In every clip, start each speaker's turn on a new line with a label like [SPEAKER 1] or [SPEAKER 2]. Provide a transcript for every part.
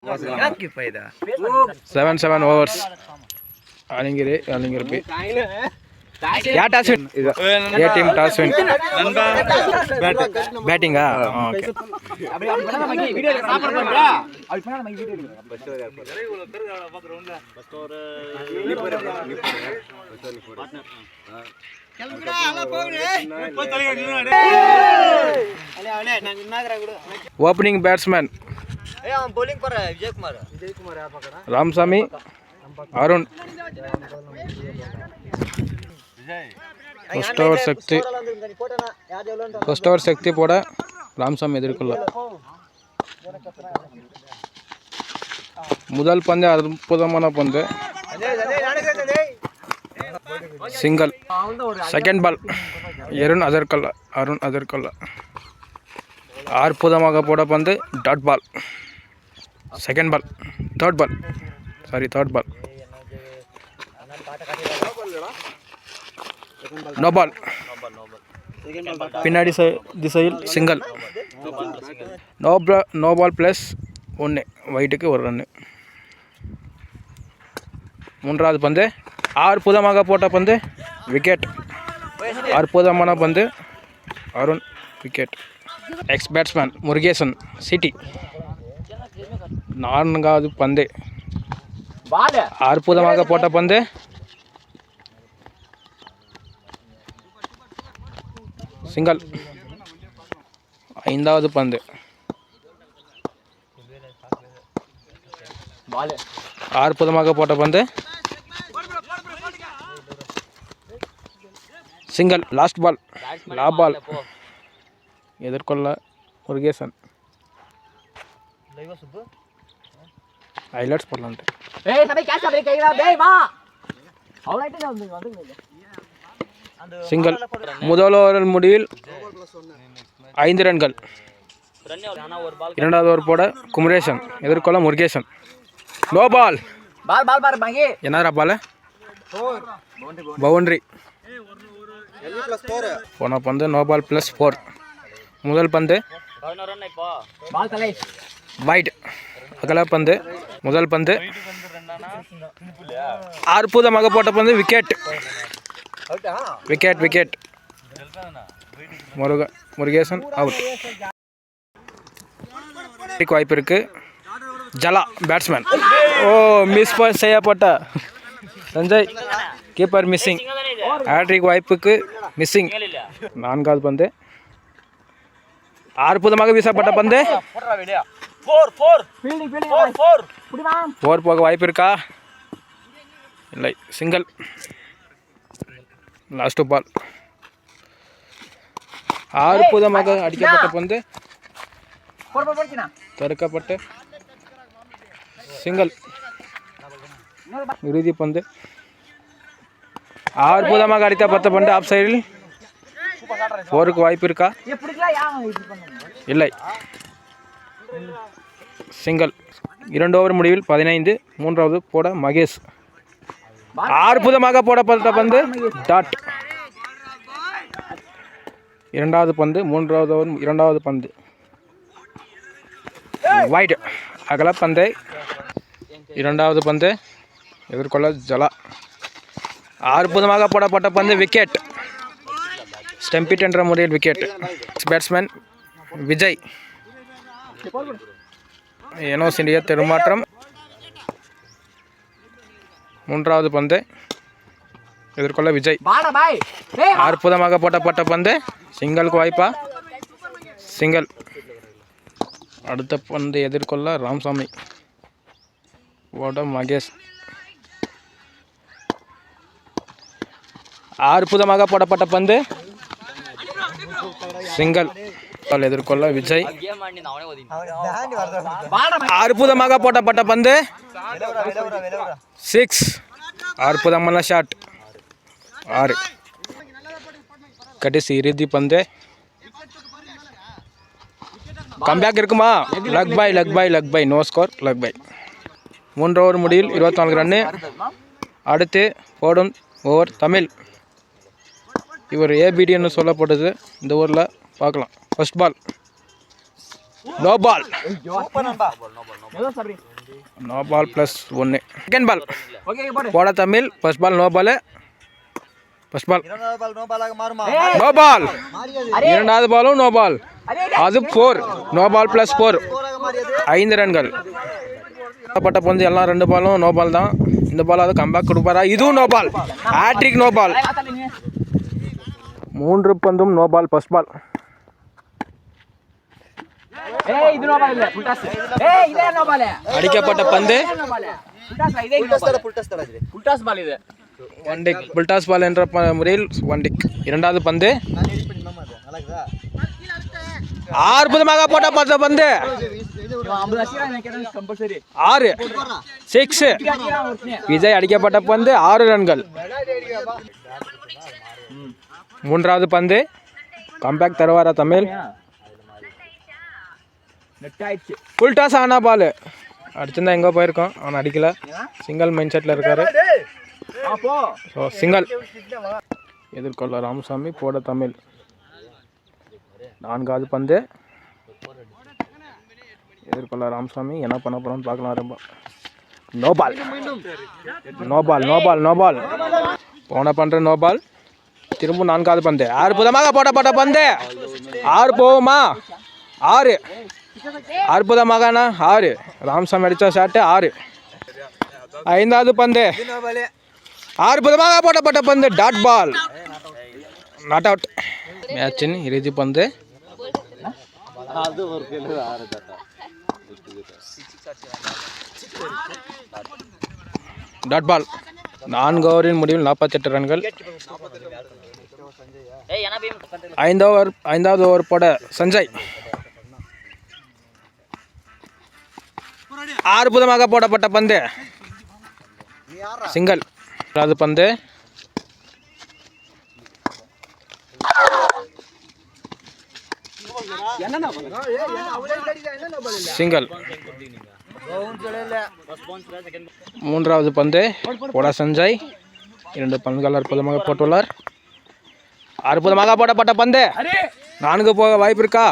[SPEAKER 1] 7 overs. Alingiru. Yeah, toss win. Yeah, team toss win. Batting okay. Opening batsman.
[SPEAKER 2] bowling for Vijay Kumar.
[SPEAKER 1] Ramsamy, Arun. First over Shakti poda Ramsamy edirkolla. Mudal pande adbudamana pande. Single. Second ball Arun Adarkalla. Arpudamaga poda pande dot ball. Second ball. Third ball. Third ball. No ball. Pinadi disail single. No ball plus 1 white ku or run. Mundrad pande. Arpudamaga pota pande wicket. Arpudamana pande Arun wicket. Ex batsman Murugesan City. Naangadu pande. Arpudamaga pota pande single. Aindavadu pande. Arpudamaga pota pande single. Last ball. La ball. Edirkolla Murugesan. Highlights porlante.
[SPEAKER 2] Hey, sabai catch up kayila dey va. Highlight vandunga.
[SPEAKER 1] Single. முதல் over முடிவில் 5 ரன்கள். இரண்டாவது over போட குமரேசன் எதிர்கொள்ள Murugesan. No ball.
[SPEAKER 2] பால் பாங்கி.
[SPEAKER 1] என்னடா பால்? Boundary. போன பந்து no பால் +4. முதல் பந்து
[SPEAKER 2] பால் தலை.
[SPEAKER 1] வைட். அகல பந்து முதல் பந்து அற்புதமாக போட்ட பந்து விக்கெட். விக்கெட். முருகேசன் அவுட். வாய்ப்பு இருக்கு. ஜலா பேட்ஸ்மேன். மிஸ் செய்யப்பட்ட சஞ்சய் கீப்பர் மிஸ்ஸிங். ஹேட்ரிக் வாய்ப்புக்கு மிஸ்ஸிங். நான்காவது பந்து அற்புதமாக வீசப்பட்ட பந்து 4 போக வாய்ப்பு இருக்கா? இல்லை. சிங்கிள். Last ball. அற்புதமாக அடிக்கப்பட்ட பந்து தடுக்கப்பட்டு சிங்கிள். இறுதி பந்து அற்புதமாக அடிக்கப்பட்ட பந்து ஆஃப் சைடில் 4க்கு வாய்ப்பு இருக்கா? இல்லை. சிங்கிள். 2 ஓவர் முடிவில் 15. மூன்றாவது போட மகேஷ். அற்புதமாக போடப்பட்ட பந்து டாட். இரண்டாவது பந்து மூன்றாவது ஓவர் இரண்டாவது பந்து வைட். அகல பந்து. இரண்டாவது பந்து எதிர்கொள்ள ஜலா. அற்புதமாக போடப்பட்ட பந்து விக்கெட். ஸ்டம்பிட் என்ற முறையில் விக்கெட். பேட்ஸ்மேன் விஜய். எனோஸ் இந்தியா தெருமாற்றம். மூன்றாவது பந்து எதிர்கொள்ள விஜய். அற்புதமாக போட்டப்பட்ட பந்து சிங்கிளுக்கு வாய்ப்பா? சிங்கிள். அடுத்த பந்து எதிர்கொள்ள ராமசாமி ஓட மகேஷ். அற்புதமாக போடப்பட்ட பந்து சிங்கிள். எதிர்கொள்ள விஜய். அற்புதமாக போடப்பட்ட பந்து 6. அற்புதமான ஷாட் 6. கடைசி இறுதி பந்து கம்பேக் இருக்குமா? Leg bye no score leg bye. 3 over முடிவில் 24 ரன்னு. அடுத்து போடும் ஓவர் தமிழ். இவர் ஏபிடின்னு சொல்லப்பட்டது. இந்த ஓவரில் பார்க்கலாம். First ball no ball.
[SPEAKER 2] ஏதோ சபரி.
[SPEAKER 1] No ball plus 1. Second ball
[SPEAKER 2] okay போடு.
[SPEAKER 1] போட Tamil. First ball no ball. First ball
[SPEAKER 3] இரண்டாவது பால் நோ பாலாக மாறுமா?
[SPEAKER 1] No ball.
[SPEAKER 2] அரே
[SPEAKER 1] இரண்டாவது பாலும் நோ பால்.
[SPEAKER 2] அரே
[SPEAKER 1] அது 4. No ball plus 4.
[SPEAKER 3] ஸ்கோராக மாறியது.
[SPEAKER 1] 5 ரன்கள். பட்ட பந்து எல்லாம் 2 பாலும் நோ பால் தான். இந்த பால் அது கம்பேக் கொடுப்பாரா? இதுவும் no ball. Hat-trick no ball. 3 பந்தும் நோ பால். ஃபர்ஸ்ட் பால்
[SPEAKER 2] ஏய் இது நோ பால் இல்ல ஃபுல் டாஸ். ஏய் இதே நோ பால்.
[SPEAKER 1] அடிக்கப்பட்ட பந்து
[SPEAKER 2] நோ பால். ஃபுல் டாஸ் இதே
[SPEAKER 3] ஃபுல் டாஸ் தர ஃபுல் டாஸ் தர இது.
[SPEAKER 2] ஃபுல் டாஸ் பால் இது.
[SPEAKER 1] One tick. புல்டாஸ் பால் என்ற முறையில் 1 டிக். இரண்டாவது பந்து
[SPEAKER 3] நான் எடிட் பண்ணி மாமா அது நல்லா இருக்குதா?
[SPEAKER 1] அற்புதமாக போட்ட பந்து
[SPEAKER 2] இவன் 50 அடிச்சா எனக்கு கேட்டா கம்பல்சரி.
[SPEAKER 1] 6. 6. விஜய் அடிக்கப்பட்ட பந்து 6 ரன்கள். மூன்றாவது பந்து கம்பேக் தருவாரா தமிழ்?
[SPEAKER 2] நெட் ஆயிடுச்சு.
[SPEAKER 1] ஃபுல் டாஸ் ஆனா பால் அடிச்சிருந்தா எங்கே போயிருக்கோம். அவன் அடிக்கல. சிங்கிள் மைண்ட் செட்டில் இருக்காரு.
[SPEAKER 2] அப்போ
[SPEAKER 1] ஸோ சிங்கிள். எதிர்கொள்ள ராமசாமி. போட தமிழ். நான்காவது பந்து எதிர்கொள்ள ராமசாமி. என்ன பண்ண போகிறோம்னு பார்க்கலாம். ரொம்ப no ball. No ball. No ball. No ball. போன பண்ணுற நோ பால். திரும்ப நான்காவது பந்து அற்புதமாக போடப்பட்ட பந்து 6 போகுமா? 6. அற்புதமாக 6. ராமசாமி அடித்த ஷாட்டு 6. ஐந்தாவது பந்து
[SPEAKER 3] நோ பால்.
[SPEAKER 1] அற்புதமாக போடப்பட்ட பந்து டாட் பால். Not out. மேட்சின் இறுதி பந்து டாட் பால். 4 ஓவரின் முடிவில் 48 ரன்கள். ஐந்தாவது ஓவர் போட சஞ்சய். அற்புதமாக போடப்பட்ட பந்து சிங்கிள். அது பந்து சிங்கிள். மூன்றாவது பந்து போட சஞ்சய். 2 பந்துகள் அற்புதமாக போட்டுள்ளார். அற்புதமாக போடப்பட்ட பந்து 4 போக வாய்ப்பு இருக்கா?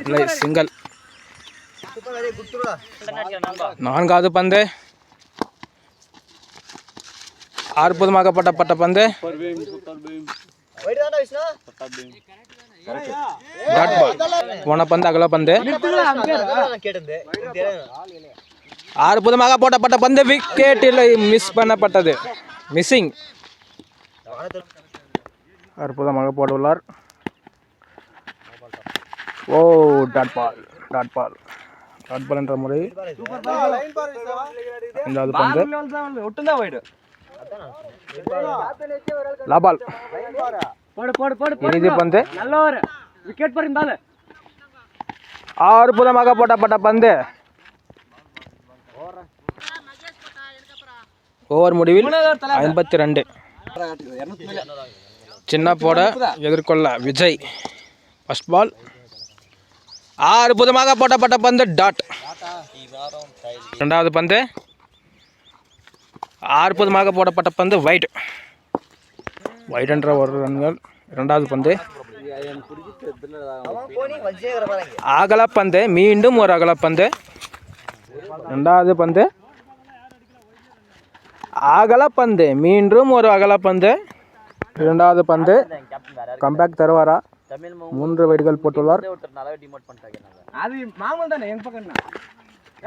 [SPEAKER 1] இல்லை, சிங்கிள். நான்காவது பந்து அற்புதமாக போடப்பட்ட பந்து
[SPEAKER 3] வைட் தான்டா விஷ்ணு.
[SPEAKER 1] Dot ball. போன பந்து அகல பந்து
[SPEAKER 3] நான் கேட்டேன்.
[SPEAKER 1] அற்புதமாக போடப்பட்ட பந்து விக்கெட்டில் மிஸ் பண்ணப்பட்டது. மிஸ்ஸிங். அற்புதமாக போட்டுள்ளார். Oh dot ball. Dot ball. Dot ball என்ற முறை. ஐந்தாவது பந்து
[SPEAKER 2] ஒட்டுதான் வைடு.
[SPEAKER 1] லாபால்.
[SPEAKER 2] போடு போடு போடு.
[SPEAKER 1] இறுதி பந்து
[SPEAKER 2] நல்ல ஓவர். விக்கெட் போற பால்.
[SPEAKER 1] அற்புதமாக போடப்பட்ட பந்து ஓவர் முடிவில் 52. சின்ன போட எதிர்கொள்ள விஜய். ஃபர்ஸ்ட் பால் அற்புதமாக போடப்பட்ட பந்து டாட். இரண்டாவது பந்து அற்புதமாக போடப்பட்ட பந்து வைட். வைட் என்ற 1 ரன்கள். இரண்டாவது பந்து அகலப்பந்து. மீண்டும் ஒரு அகலப்பந்து. இரண்டாவது பந்து அகலப்பந்து. மீண்டும் ஒரு அகலப்பந்து. இரண்டாவது பந்து கம்பேக் தருவாரா? 3 வைடுகள் போட்டுள்ளார்.
[SPEAKER 2] அது மாமூல் தானே எங்க பக்கம்.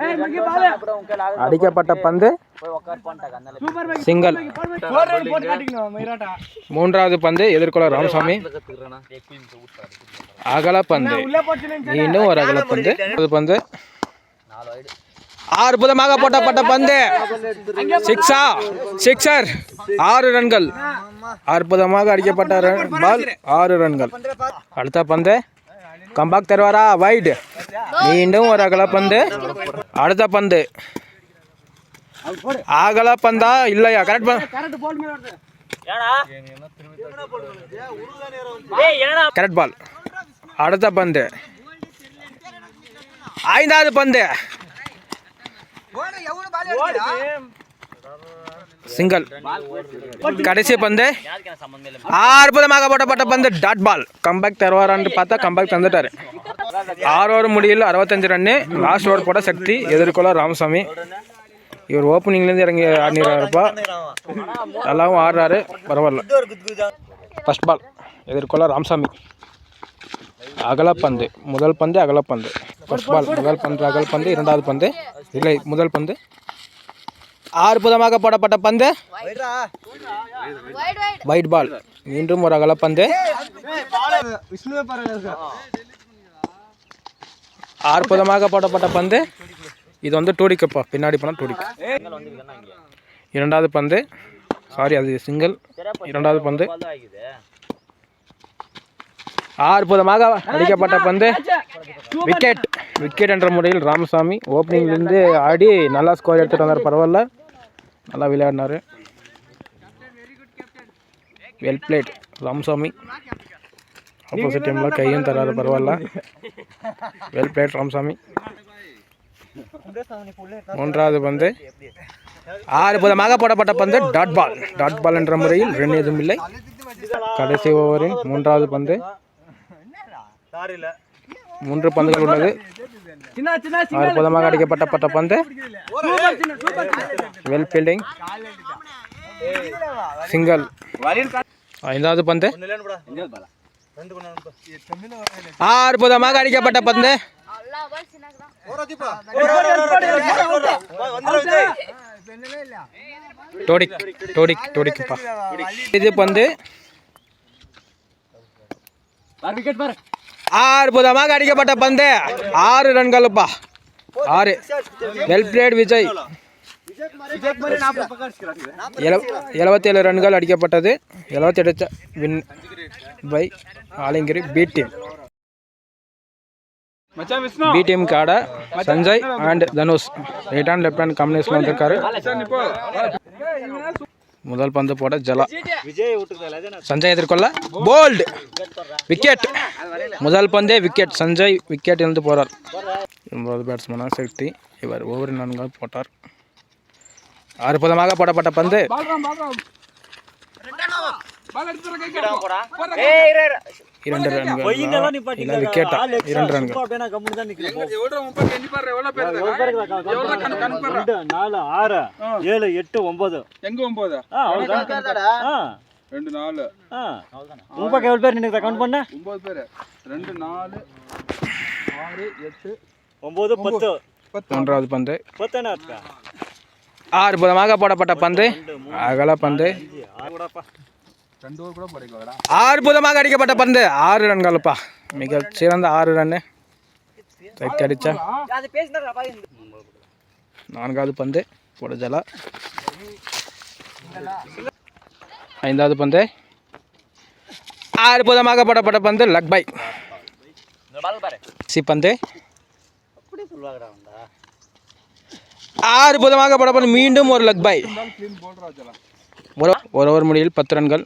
[SPEAKER 2] ஏய் மகி பால்.
[SPEAKER 1] அடிக்கப்பட்ட பந்து சிங்கிள்.
[SPEAKER 2] 4 ரன் போட்டு காட்டிக்கணும் மைராட்டா.
[SPEAKER 1] மூன்றாவது பந்து எதிர்கொள்ள ராமசாமி. அகலப்பந்து.
[SPEAKER 2] உள்ள போச்சுன்னு
[SPEAKER 1] மீண்டும் ஒரு அகலப்பந்து. அது பந்து அற்புதமாக போடப்பட்ட பந்து சிக்ஸர். 6 ரன்கள். அற்புதமாக அடிக்கப்பட்ட பால் 6 ரன்கள். அடுத்த பந்து கம்பேக் தருவாரா? வைட். மீண்டும் ஒரு அகலப்பந்து. அடுத்த பந்து அகலப்பந்தா இல்லையா? கரெக்ட் பந்து.
[SPEAKER 2] கரெக்ட் போல் மேல வருது.
[SPEAKER 1] கரெக்ட் பால். அடுத்த பந்து ஐந்தாவது பந்து சிங்கிள். கடைசி பந்து அற்புதமாக போடப்பட்ட பந்து டாட் பால். கம்பேக் தருவாரான்னு பார்த்தா கம்பேக் தந்துட்டாரு. ஆறு முடியல 65 ரன்னு. லாஸ்ட் ஓவர் போட சக்தி எதிர்கொள்ள ராமசாமி. இவர் ஓப்பனிங்லேருந்து இறங்கி ஆடினாருப்பா. நல்லாவும் ஆடுறாரு, பரவாயில்ல. ஃபர்ஸ்ட் பால் எதிர்கொள்ள ராமசாமி. அகலப்பந்து, முதல் பந்து அகலப்பந்து. ஃபர்ஸ்ட் பால் முதல் பந்து அகலப்பந்து, இரண்டாவது பந்து இல்லை முதல் பந்து. அற்புதமாக போடப்பட்ட பந்து வைட் பால். மீண்டும் ஒரு அகலப்பந்து. அற்புதமாக போடப்பட்ட பந்து. இது வந்து டூடிக்கப்பா, பின்னாடி போனால் டூடிக்கு. இரண்டாவது பந்து, சாரி அது சிங்கிள். இரண்டாவது பந்து அற்புதமாக அடிக்கப்பட்ட பந்து. விக்கெட். விக்கெட் என்ற முறையில் ராமசாமி ஓப்பனிங்லேருந்து ஆடி நல்லா ஸ்கோர் எடுத்துகிட்டு வந்தார், பரவாயில்ல, நல்லா விளையாடினார். Well plate Ramasamy. ஆப்போசிட் டீமில் கையும் தராரு, பரவாயில்ல, வெல் பிளேட் ராமசாமி. மூன்றாவது பந்து அற்புதமாக போடப்பட்ட பந்து. Dot ball. டாட் பால் என்ற முறையில் ரன் எதுவும் இல்லை. கடைசி ஓவரின் மூன்றாவது பந்து. 3 பந்துகள் உள்ளது. அற்புதமாக அடிக்கப்பட்ட பந்து. Well fielding, single. ஐந்தாவது பந்து அற்புதமாக அடிக்கப்பட்ட பந்து. டோடிக்குப்பா. இது பந்து அற்புதமாக அடிக்கப்பட்ட பந்து. 6 ரன்களுப்பா, 6. Well plate Vijay. 77 ரன்கள் அடிக்கப்பட்டது. 78 வின் பை ஆலிங்கிரி பி டீம். பி டீம் காட Sanjay and Dhanush right hand left hand combination வந்திருக்காரு. முதல் பந்து போட ஜலா. சஞ்சய் எதிர்கொள்ள போல்டு. விக்கெட். முதல் பந்தே விக்கெட். சஞ்சய் விக்கெட் இருந்து போறார். 9வது பேட்ஸ்மேனாக சக்தி. இவர் ஓவர் 4 போட்டார். அற்புதமாக போடப்பட்ட பந்து. 2 ரன்கள். விக்கெட்டா? 2 ரன்கள்.
[SPEAKER 4] 7 8 9
[SPEAKER 5] எங்க 9 2 4
[SPEAKER 4] உங்க பக்கம் எவ்வளவு பேர் நீங்க கவுண்ட் பண்ண?
[SPEAKER 5] 9 பேர். 2 4 6 8
[SPEAKER 4] 9 10.
[SPEAKER 1] மூன்றாவது பந்து
[SPEAKER 4] 10 என்ன இருக்கா?
[SPEAKER 1] அற்புதமாக போடப்பட்ட பந்து. அகல பந்து.
[SPEAKER 5] 2 ஓவர் கூட போடுறீங்களா?
[SPEAKER 1] அற்புதமாக அடிக்கப்பட்ட பந்து. 6 ரன்களுப்பா, மிக சிறந்த 6 ரன்னு சக்தி அடிச்சா. 4வது பந்து போட ஜலா. 5வது பந்து அற்புதமாக போடப்பட்ட பந்து. லக் பை சி பந்து. அற்புதமாக போடப்பட்ட மீண்டும் ஒரு லக் பை. ஒரு ஓவர் முடியில் 10 ரன்கள்.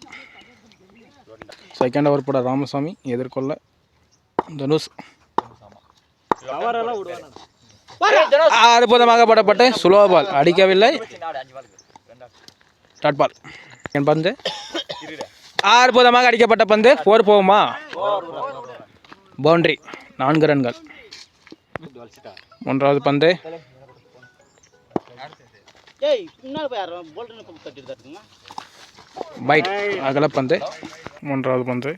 [SPEAKER 1] செகண்ட் ஓவர் போட ராமசாமி எதிர்கொள்ள தனுஷ். அற்புதமாக போடப்பட்டு ஸ்லோ பால், அடிக்கவில்லை. டாட் பால் பந்து. அற்புதமாக அடிக்கப்பட்ட பந்து. 4 போகுமா? பவுண்டரி. 4 ரன்கள். 3வது பந்து பைட். அகலப்பந்து. 3வது பந்து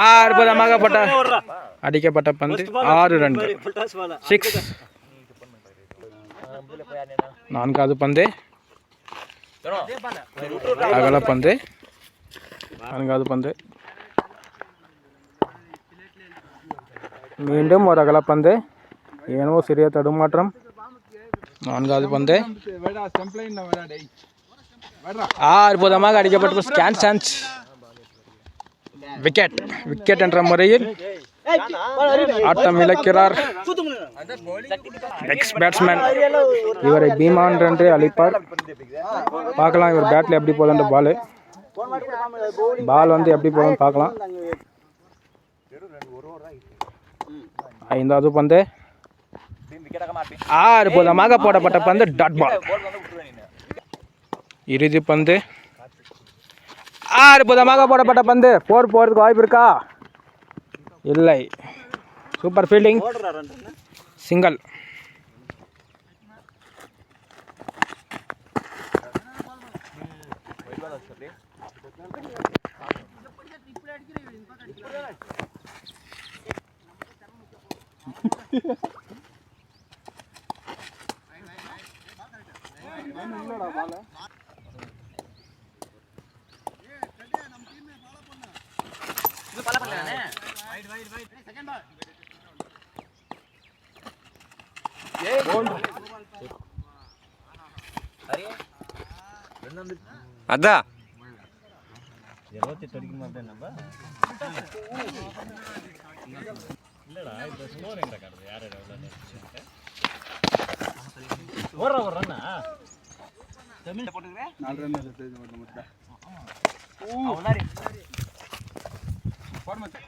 [SPEAKER 1] அற்புதமாக அடிக்கப்பட்ட பந்து. 6 ரன்கள். 6. 4வது பந்து அகலப்பந்து. 4வது பந்து மீண்டும் ஒரு அகலப்பந்து. ஏனோ சிறிய தடுமாற்றம். 4வது பந்து அற்புதமாக அடிக்கப்பட்ட ஸ்கேன் சான்ஸ். விக்கெட். விக்கெட் என்ற முறையில் ஆட்டம் இழக்கிறார் எக்ஸ் பேட்ஸ்மேன். இவரை பீமான் என்று அழைப்பார். பார்க்கலாம் இவர் பேட்டில் எப்படி போகுதுன்ற பால் வந்து எப்படி போகுதுன்னு பார்க்கலாம். 5வது பந்து அற்புதமாக போடப்பட்ட பந்து. Dot ball. இறுதி பந்து அற்புதமாக போடப்பட்ட பந்து. 4 போகிறதுக்கு வாய்ப்பு இருக்கா? இல்லை. Super fielding.
[SPEAKER 4] ஓடுறா 2 ரன்.
[SPEAKER 1] சிங்கிள்.
[SPEAKER 6] அதான்
[SPEAKER 4] 28 அடிக்க மாட்டேன் நம்ம. இல்லடா இந்த ஸ்கோர் எங்க காட்டுது? யார் எவ்வளவு ஓடுறா ஒரு ரன்னா தமிழ் போட்டுக்கறேன்.
[SPEAKER 5] 4 ரன் செஞ்சு மட்டும்.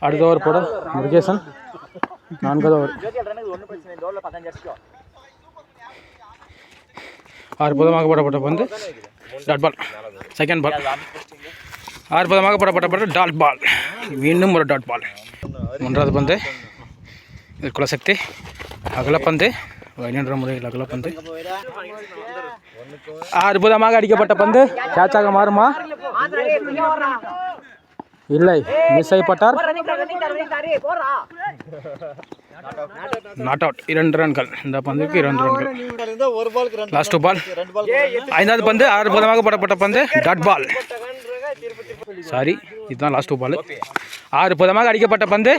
[SPEAKER 1] அடுத்த ஓவர் போட முருகேசன். 4வது ஓவர். அற்புதமாக போடப்பட்ட பந்து டாட் பால். Second ball. அற்புதமாக போடப்பட்ட டாட் பால். மீண்டும் ஒரு டாட் பால். 1வது பந்து குலசக்தி. அகலப்பந்து என்ற முறையில் அகலப்பந்து. அற்புதமாக அடிக்கப்பட்ட பந்து கேட்சாக மாறுமா? இல்லை, மிஸ் செய்யப்பட்டார். Not out. 2 ரன்கள். இந்த பந்துக்கு 2 ரன்கள்.
[SPEAKER 3] ஒரு பாலுக்கு 2
[SPEAKER 1] லாஸ்ட் பால். 5வது பந்து அற்புதமாக போடப்பட்ட பந்து டாட் பால். சாரி, இதுதான் லாஸ்ட் பால். அற்புதமாக அடிக்கப்பட்ட பந்து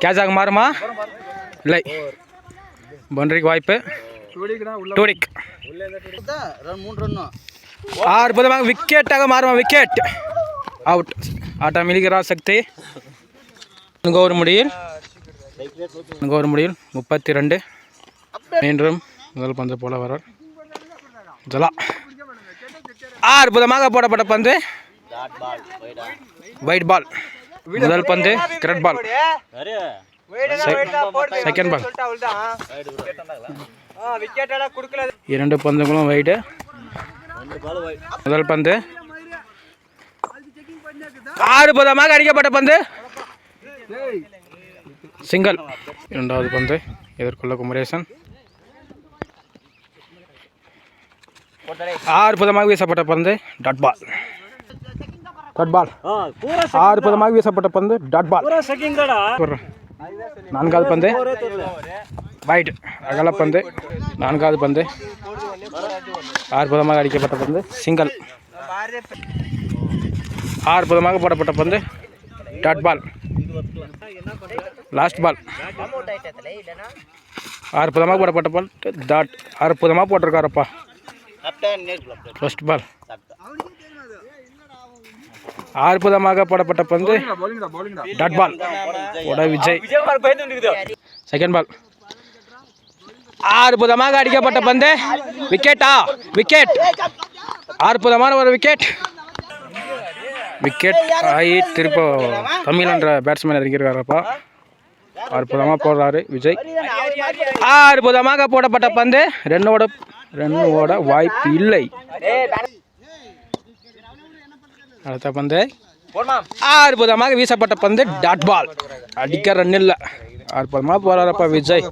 [SPEAKER 1] கேட்சாக மாறுமா? இல்லை, பவுண்டரிக்கு வாய்ப்பு. டூடிக்.
[SPEAKER 3] 3 ரன்.
[SPEAKER 1] அற்புதமாக விக்கெட்டாக மாறுமா? விக்கெட். அவுட். ஆட்டம் இழுக்கிறார் சக்தி. ஒரு முடியில் 32. மீண்டும் முதல் பந்து போல வரார் ஜலா. அற்புதமாக போடப்பட்ட பந்து வைட் பால். முதல் பந்து கிரெட் பால். Second ball. 2 பந்துகளும் வைடு. முதல் பந்து அற்புதமாக அடிக்கப்பட்ட பந்து சிங்கிள். 2வது பந்து எதிர்கொள்ள குமரேசன். அற்புதமாக வீசப்பட்ட பந்து டாட் பால். டாட் பால். அற்புதமாக வீசப்பட்ட பந்து டாட் பால். 4வது பந்து வைட். அகலப்பந்து. 4வது பந்து அற்புதமாக அடிக்கப்பட்ட பந்து சிங்கிள். அற்புதமாக போடப்பட்ட பந்து டாட் பால். Last ball. அற்புதமாக போடப்பட்ட பால் டாட். அற்புதமாக போட்டிருக்காரப்பா. First ball. அற்புதமாக போடப்பட்ட பந்து dot ball. Vijay. Second ball. அற்புதமாக அடிக்கப்பட்ட பந்து விக்கெட்டா? விக்கெட். அற்புதமான ஒரு விக்கெட். விக்கெட் ஆகி திருப்ப தமிழ் என்ற பேட்ஸ்மேன் இறங்கியிருக்காரப்பா. அற்புதமாக போடுறாரு விஜய். அற்புதமாக போடப்பட்ட பந்து ரன்னோட வாய்ப்பு இல்லை. அடுத்த பந்து அற்புதமாக வீசப்பட்ட பந்து டாட் பால். அடிக்க ரன் இல்லை. அற்புதமாக போறாரப்பா விஜய்.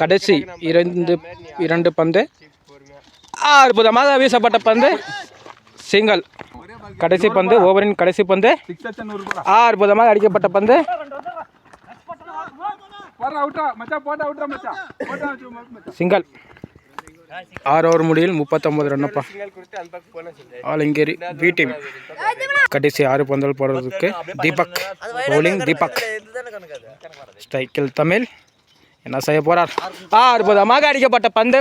[SPEAKER 1] கடைசி 2 பந்து அற்புதமாக வீசப்பட்ட பந்து சிங்கிள். கடைசி பந்து, ஓவரின் கடைசி பந்து அற்புதமாக அடிக்கப்பட்ட பந்து சிங்கிள். 6 ஓவர் முடிவில் 39 ரன்னப்பா. ஆலங்கேரி பி டீம். கடைசி 6 பந்துகள் போடுறதுக்கு தீபக். பவுலிங் தீபக். ஸ்ட்ரைக்கில் தமிழ். என்ன செய்ய போறார்? அற்புதமாக அடிக்கப்பட்ட பந்து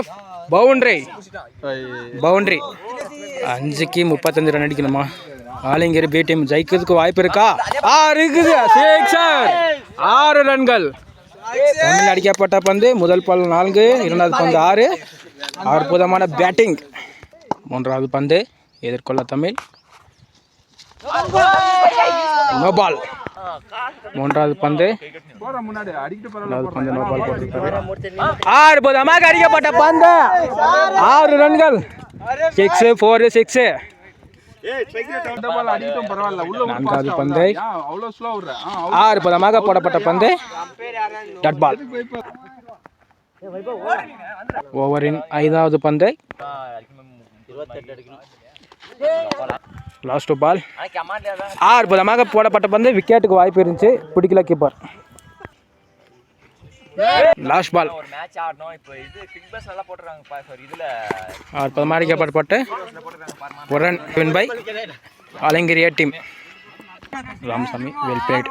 [SPEAKER 1] பவுண்டரி. 5க்கு 35 ரன் அடிக்கணுமா? ஆலங்கேரி பி டீம் ஜெயிக்கிறதுக்கு வாய்ப்பு இருக்கா? இருக்குது. 6 ரன்கள். தமிழ் அடிக்கப்பட்ட பந்து முதல் பால் 4, 2வது பந்து 6. அற்புதமான பேட்டிங். 3வது பந்து எதிர்கொள்ள தமிழ். No ball. 3வது பந்து நோ பால் போட்டிருக்காரு. அற்புதமாக அடிக்கப்பட்ட பந்து 6 ரன்கள். 6, 4, 6.
[SPEAKER 5] இந்த பால் அடிக்கட்டும் பரவாயில்ல. உள்ள விட்டு
[SPEAKER 1] நான்காவது
[SPEAKER 5] fast ஆ
[SPEAKER 1] பந்தை.
[SPEAKER 5] விடுறா. ஏன் அவ்வளவு slow விடுற?
[SPEAKER 1] அற்புதமாக போடப்பட்ட பந்து டாட் பால். ஓவரின் 5வது பந்தை. Last ball. அற்புதமாக போடப்பட்ட பந்து விக்கெட்டுக்கு வாய்ப்பு இருந்துச்சு, பிடிக்கல கீப்பர். Last ball.
[SPEAKER 2] ஒரு மேட்ச் ஆடணும். இப்போ இது கிக் பஸ் நல்லா போட்டுறாங்க சார். இதுல
[SPEAKER 1] அற்புதமாக அடிக்கப்பட்டு ஒரு ரன் வின் பை ஆலங்கிரியா டீம். Ramasamy well plate.